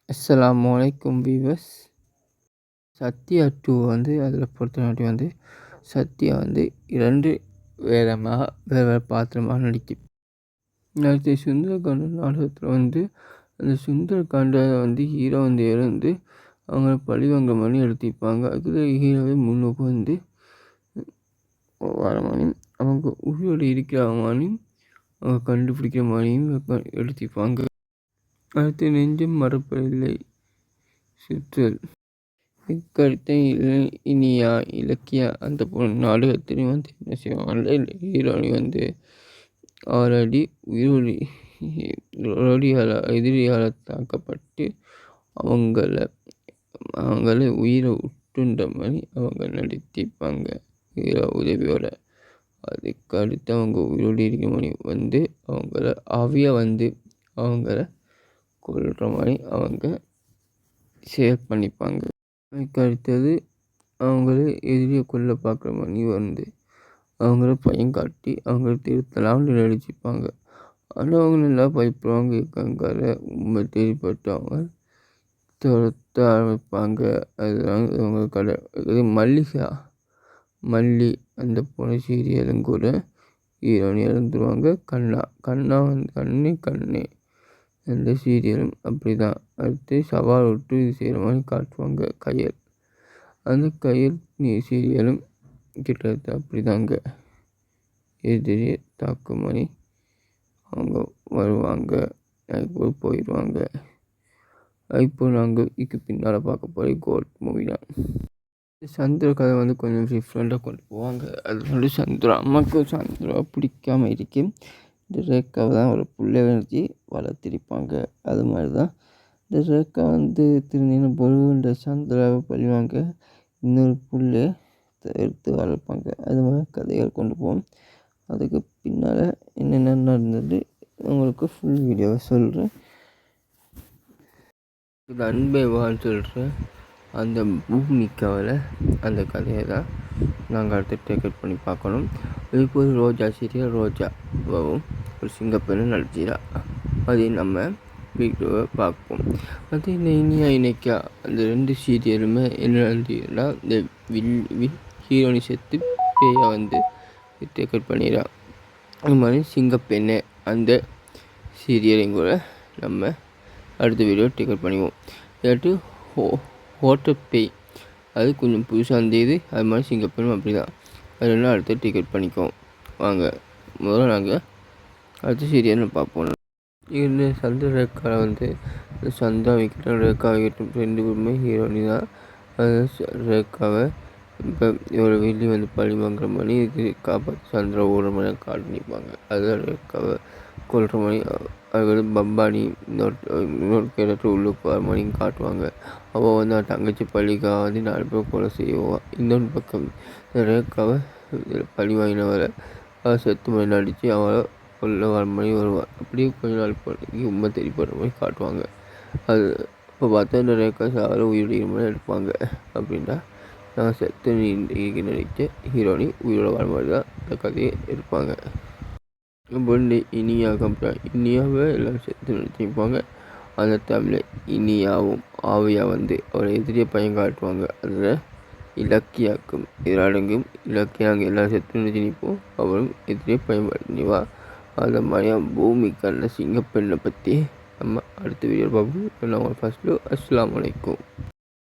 அஸ்ஸலாமு அலைக்கும் வீவர்ஸ். சத்யா 2 அதில் பொறுத்தவரை சத்யா 2 வேறு பாத்திரமாக நடித்த சுந்தரகாண்ட நாடகத்தில் அந்த சுந்தரகாண்ட ஹீரோ இருந்து அவங்க பழிவாங்க மாதிரி எடுத்திருப்பாங்க. அதில் ஹீரோவை முன்னுக்கு வர மாதிரியும் அவங்க உயிரோடு இருக்கிற மாதிரியும் அவங்க கண்டுபிடிக்கிற மாதிரியும் எடுத்திருப்பாங்க. அடுத்து நெஞ்சம் மறப்பதில்லை சுற்றல். இக்கருத்தை இனியா இலக்கியா அந்த நாடகத்திலையும் என்ன செய்வாங்க, ஹீரோனி ஆல்ரெடி எதிரியால் தாக்கப்பட்டு அவங்கள உயிரை உட்டுன்ற மாதிரி அவங்க நடித்திருப்பாங்க ஹீரோ உதவியோட. அதுக்கு அடுத்து அவங்க உயிரோடு இருக்கிற மாதிரி அவங்கள ஆவியாக அவங்கள கொள்கிற மாதிரி அவங்க ஷேர் பண்ணிப்பாங்க. அதுக்கு அடுத்தது அவங்கள எதிரியை கொல்ல பார்க்குற மாதிரி அவங்கள பயம் காட்டி அவங்கள திருத்தலாம்னு நடிச்சிருப்பாங்க. ஆனால் அவங்க நல்லா பயப்படுவாங்க. இருக்காங்க உண்மை தேடிப்பட்டு அவங்க துரத்த ஆரம்பிப்பாங்க. அதெல்லாம் அவங்க கடை மல்லி அந்த போன சீரியலும் கூட ஹீரோனி இறந்துருவாங்க. கண்ணா கண்ணே அந்த சீரியலும் அப்படி தான். அடுத்து சவால் விட்டு இது செய்கிற மாதிரி காட்டுவாங்க கயல். அந்த கயல் சீரியலும் கிட்டத்தட்ட அப்படி தாங்க. எதிரியை தாக்கும் மாதிரி அவங்க வருவாங்க, அதுக்கு போயிடுவாங்க. இப்போ நாங்கள் இதுக்கு பின்னால் பார்க்க போகிற கோட் மூவி தான். சந்திர கதை கொஞ்சம் டிஃப்ரெண்ட்டாக கொண்டு போவாங்க. அது அம்மாவுக்கு சந்திரா பிடிக்காம இருக்கும். இந்த ரேக்காவை தான் ஒரு புள்ளை வச்சு வளர்த்திருப்பாங்க. அது மாதிரி தான் இந்த ரேக்கா திருநீன பொருள்ன்ற சந்திராவை பழிவாங்க இன்னொரு புள்ளை எடுத்து வளர்ப்பாங்க. அது மாதிரி கதைகள் கொண்டு போவோம். அதுக்கு பின்னால் என்னென்ன நடந்தது உங்களுக்கு ஃபுல் வீடியோவை சொல்கிறேன். இது அன்பை வாழ் சொல்கிற அந்த பூமிக்காவில் அந்த கதையை தான் நாங்கள் அடுத்து டேக்கெட் பண்ணி பார்க்கணும். இப்போது ரோஜா சீரியல் ரோஜாவும் ஒரு சிங்கப்பெண்ணு நடிச்சிடா அதை நம்ம வீடியோவை பார்ப்போம். அது இனியா இணைக்கா அந்த 2 சீரியலுமே என்ன நடந்ததுன்னா, இந்த ஹீரோனி செத்து பேயை டேக்கெட் பண்ணிடா. அது மாதிரி சிங்கப்பெண்ணு அந்த சீரியலையும் கூட நம்ம அடுத்த வீடியோ டேக்கெட் பண்ணிக்குவோம். இல்லாட்டி ஹோட்டல் பேய் அது கொஞ்சம் புதுசாக இருந்தது. அது மாதிரி சிங்கப்பெண்ணும் அப்படி தான். அதெல்லாம் அடுத்து டிக்கெட் பண்ணிக்குவோம். வாங்க முதல்ல நாங்கள் அடுத்த சீரியல்னு பார்ப்போம். இந்த சந்திர ரேக்காவை சந்தா வைக்கட்டும் ரேக்கா வைக்கட்டும் 2 பேருமே ஹீரோனி தான். அது ரேக்காவை இப்போ இவ்வளோ வெளியே பழி வாங்குற மாதிரி இது காப்பாற்றி சந்திரா ஓடுற மாதிரி காட்டினிப்பாங்க. அதுதான் ரேக்காவை கொள்கிற மாதிரி. அதுக்கு பம்பானி இன்னொரு கேரக்டர் உள்ளுக்கு வர மாதிரியும் காட்டுவாங்க. அவள் தங்கச்சி பழிக்காக 4 பேர் கொலை செய்வாள். இன்னொரு பக்கம் ரேக்காவை பழி வாங்கினவரை அவள் செத்து மாதிரி நடித்து அவளை கொல்ல வர மாதிரி வருவாள். அப்படியே கொஞ்ச நாள் பண்ணி உண்மை தெரியப்படுற மாதிரி காட்டுவாங்க. அது இப்போ பார்த்தா இந்த ரேக்கா சாவர உயிரோட மாதிரி எடுப்பாங்க. அப்படின்னா நான் செத்து நடித்த ஹீரோனி உயிரோட வர மாதிரி தான் இந்த கதையை எடுப்பாங்க. பொண்ணு இனியா இனியாவை எல்லாம் செத்து நடிச்சிருப்பாங்க. அந்த தமிழில் இனியாவும் ஆவியாக அவரை எதிரியை பயம் காட்டுவாங்க. அதில் இலக்கியாக்கும் எதிராடங்கும் இலக்கியா அங்கே எல்லாம் செத்து நிறுத்தி நிற்போம். அவரும் எதிரியை பயன்படுத்திவா. அந்த மாதிரியாக பூமிக்கான சிங்கப்பெண்ணை பற்றி நம்ம அடுத்த வீடியோ பார்ப்போம். நான் ஃபர்ஸ்ட் அஸ்ஸலாமு அலைக்கும்.